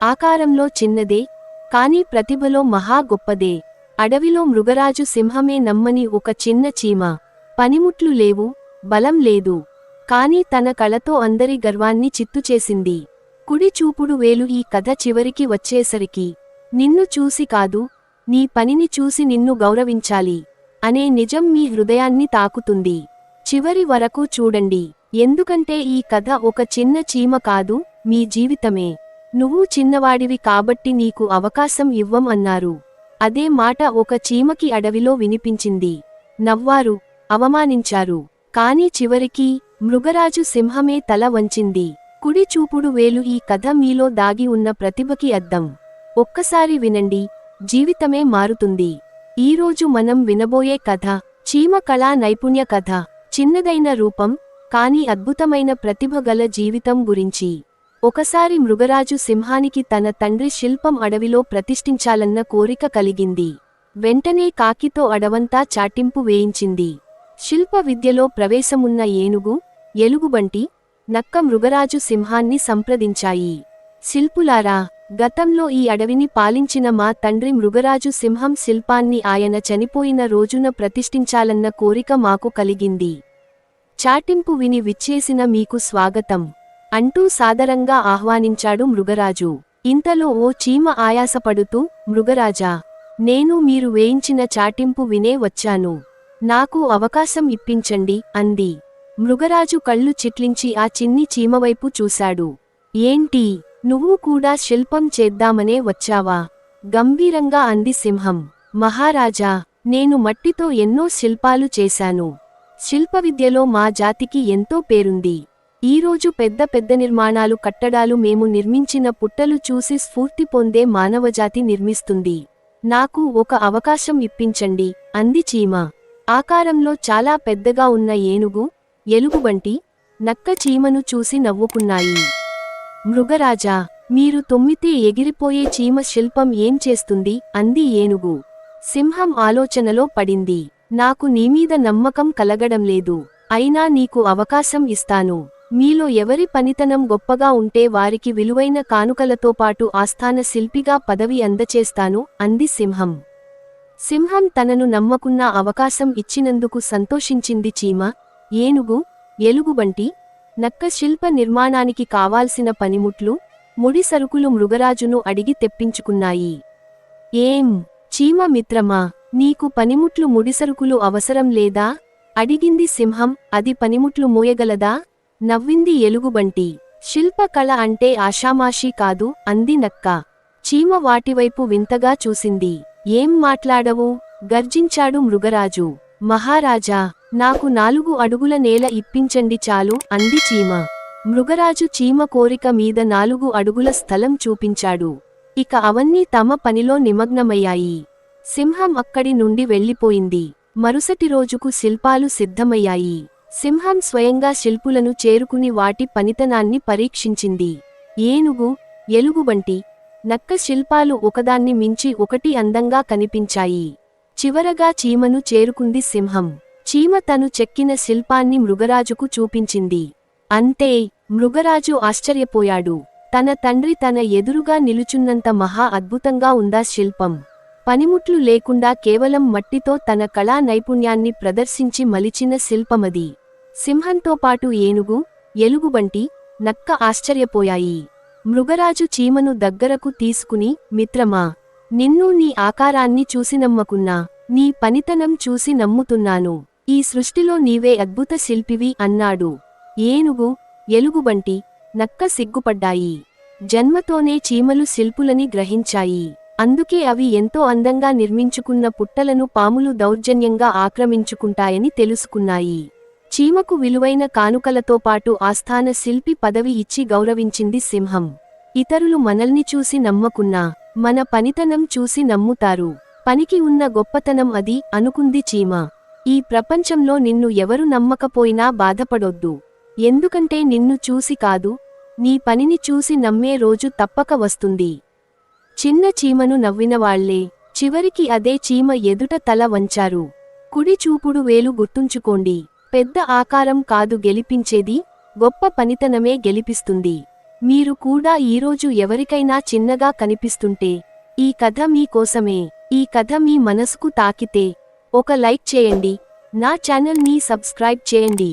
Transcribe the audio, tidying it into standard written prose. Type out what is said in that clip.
ఆకారంలో చిన్నదే కాని ప్రతిభలో మహా గొప్పదే. అడవిలో మృగరాజు సింహమే నమ్మని ఒక చిన్న చీమ. పనిముట్లు లేవు, బలం లేదు, కాని తన కళతో అందరి గర్వాన్ని చిత్తుచేసింది. కుడి చూపుడు వేలు ఈ కథ చివరికి వచ్చేసరికి నిన్ను చూసి కాదు, నీ పనిని చూసి నిన్ను గౌరవించాలి అనే నిజం మీ హృదయాన్ని తాకుతుంది. చివరి వరకు చూడండి, ఎందుకంటే ఈ కథ ఒక చిన్న చీమ కాదు, మీ జీవితమే. నువ్వు చిన్నవాడివి కాబట్టి నీకు అవకాశం ఇవ్వం అన్నారు. అదే మాట ఒక చీమకి అడవిలో వినిపించింది. నవ్వారు, అవమానించారు, కాని చివరికి మృగరాజు సింహమే తల వంచింది. కుడి చూపుడు వేలు ఈ కథ మీలో దాగి ఉన్న ప్రతిభకి అద్దం. ఒక్కసారి వినండి, జీవితమే మారుతుంది. ఈరోజు మనం వినబోయే కథ చీమ కళా నైపుణ్య కథ. చిన్నదైన రూపం కాని అద్భుతమైన ప్రతిభ గల జీవితం గురించి. ఒకసారి మృగరాజు సింహానికి తన తండ్రి శిల్పం అడవిలో ప్రతిష్ఠించాలన్న కోరిక కలిగింది. వెంటనే కాకితో అడవంతా చాటింపు వేయించింది. శిల్ప విద్యలో ప్రవేశమున్న ఏనుగు, ఎలుగుబంటి, నక్క మృగరాజు సింహాన్ని సంప్రదించాయి. శిల్పులారా, గతంలో ఈ అడవిని పాలించిన మా తండ్రి మృగరాజు సింహం శిల్పాన్ని ఆయన చనిపోయిన రోజున ప్రతిష్ఠించాలన్న కోరిక మాకు కలిగింది. చాటింపు విని విచ్చేసిన మీకు స్వాగతం అంటూ సాదరంగా ఆహ్వానించాడు మృగరాజు. ఇంతలో ఓ చీమ ఆయాసపడుతూ, మృగరాజా, నేను మీరు వేయించిన చాటింపు వినే వచ్చాను. నాకు అవకాశం ఇప్పించండి అంది. మృగరాజు కళ్ళు చిట్లించి ఆ చిన్ని చీమవైపు చూశాడు. ఏంటి, నువ్వు కూడా శిల్పం చేద్దామనే వచ్చావా? గంభీరంగా అంది సింహం. మహారాజా, నేను మట్టితో ఎన్నో శిల్పాలు చేశాను. శిల్పవిద్యలో మా జాతికి ఎంతో పేరుంది. ఈరోజు పెద్ద పెద్ద నిర్మాణాలు కట్టడాలు మేము నిర్మించిన పుట్టలు చూసి స్ఫూర్తి పొందే మానవజాతి నిర్మిస్తుంది. నాకు ఒక అవకాశం ఇప్పించండి అంది చీమ. ఆకారంలో చాలా పెద్దగా ఉన్న ఏనుగు, ఎలుగుబంటి, నక్క చీమను చూసి నవ్వుకున్నాయి. మృగరాజా, మీరు తొమ్మితే ఎగిరిపోయే చీమ శిల్పం ఏం చేస్తుంది అంది ఏనుగు. సింహం ఆలోచనలో పడింది. నాకు నీమీద నమ్మకం కలగడంలేదు. అయినా నీకు అవకాశం ఇస్తాను. మీలో ఎవరి పనితనం గొప్పగా ఉంటే వారికి విలువైన కానుకలతో పాటు ఆస్థాన శిల్పిగా పదవి అందచేస్తాను అంది సింహం. సింహం తనను నమ్మకున్న అవకాశం ఇచ్చినందుకు సంతోషించింది. చీమ, ఏనుగు, ఎలుగుబంటి, నక్క శిల్ప నిర్మాణానికి కావాల్సిన పనిముట్లు, ముడి సరుకులు మృగరాజును అడిగి తెప్పించుకున్నాయి. ఏం, చీమ మిత్రమా, నీకు పనిముట్లు ముడిసరుకులు అవసరం లేదా అడిగింది సింహం. అది పనిముట్లు మోయగలదా నవ్వింది ఎలుగుబంటి. శిల్ప కళ అంటే ఆషామాషీ కాదు అంది నక్క. చీమ వాటివైపు వింతగా చూసింది. ఏం మాట్లాడవు గర్జించాడు మృగరాజు. మహారాజా, నాకు 4 అడుగుల నేల ఇప్పించండి చాలు అంది చీమ. మృగరాజు చీమ కోరిక మీద 4 అడుగుల స్థలం చూపించాడు. ఇక అవన్నీ తమ పనిలో నిమగ్నమయ్యాయి. సింహం అక్కడి నుండి వెళ్ళిపోయింది. మరుసటి రోజుకు శిల్పాలు సిద్ధమయ్యాయి. సింహం స్వయంగా శిల్పులను చేరుకుని వాటి పనితనాన్ని పరీక్షించింది. ఏనుగు, ఎలుగుబంటి, నక్క శిల్పాలు ఒకదాన్ని మించి ఒకటి అందంగా కనిపించాయి. చివరగా చీమను చేరుకుంది సింహం. చీమ తను చెక్కిన శిల్పాన్ని మృగరాజుకు చూపించింది. అంతే, మృగరాజు ఆశ్చర్యపోయాడు. తన తండ్రి తన ఎదురుగా నిలుచున్నంత మహా అద్భుతంగా ఉందా శిల్పం. పనిముట్లు లేకుండా కేవలం మట్టితో తన కళా నైపుణ్యాన్ని ప్రదర్శించి మలిచిన శిల్పమది. సింహంతో పాటు ఏనుగు, ఎలుగుబంటి, నక్క ఆశ్చర్యపోయాయి. మృగరాజు చీమను దగ్గరకు తీసుకుని, మిత్రమా, నిన్ను నీ ఆకారాన్ని చూసి నమ్మకున్నా, నీ పనితనం చూసి నమ్ముతున్నాను. ఈ సృష్టిలో నీవే అద్భుత శిల్పివి అన్నాడు. ఏనుగు, ఎలుగుబంటి, నక్క సిగ్గుపడ్డాయి. జన్మతోనే చీమలు శిల్పులని గ్రహించాయి. అందుకే అవి ఎంతో అందంగా నిర్మించుకున్న పుట్టలను పాములు దౌర్జన్యంగా ఆక్రమించుకుంటాయని తెలుసుకున్నాయి. చీమకు విలువైన కానుకలతో పాటు ఆస్థాన శిల్పి పదవి ఇచ్చి గౌరవించింది సింహం. ఇతరులు మనల్ని చూసి నమ్మకున్నా, మన పనితనం చూసి నమ్ముతారు. పనికి ఉన్న గొప్పతనం అది అనుకుంది చీమ. ఈ ప్రపంచంలో నిన్ను ఎవరు నమ్మకపోయినా బాధపడొద్దు. ఎందుకంటే నిన్ను చూసి కాదు, నీ పనిని చూసి నమ్మే రోజు తప్పక వస్తుంది. చిన్న చీమను నవ్వినవాళ్లే చివరికి అదే చీమ ఎదుట తల వంచారు. కుడి చూపుడు వేలు గుర్తుంచుకోండి. పెద్ద ఆకారం కాదు గెలిపించేది, గొప్ప పనితనమే గెలిపిస్తుంది. మీరు కూడా ఈరోజు ఎవరికైనా చిన్నగా కనిపిస్తుంటే ఈ కథ మీ కోసమే. ఈ కథ మీ మనసుకు తాకితే ఒక లైక్ చేయండి, నా ఛానల్ ని సబ్స్క్రైబ్ చేయండి.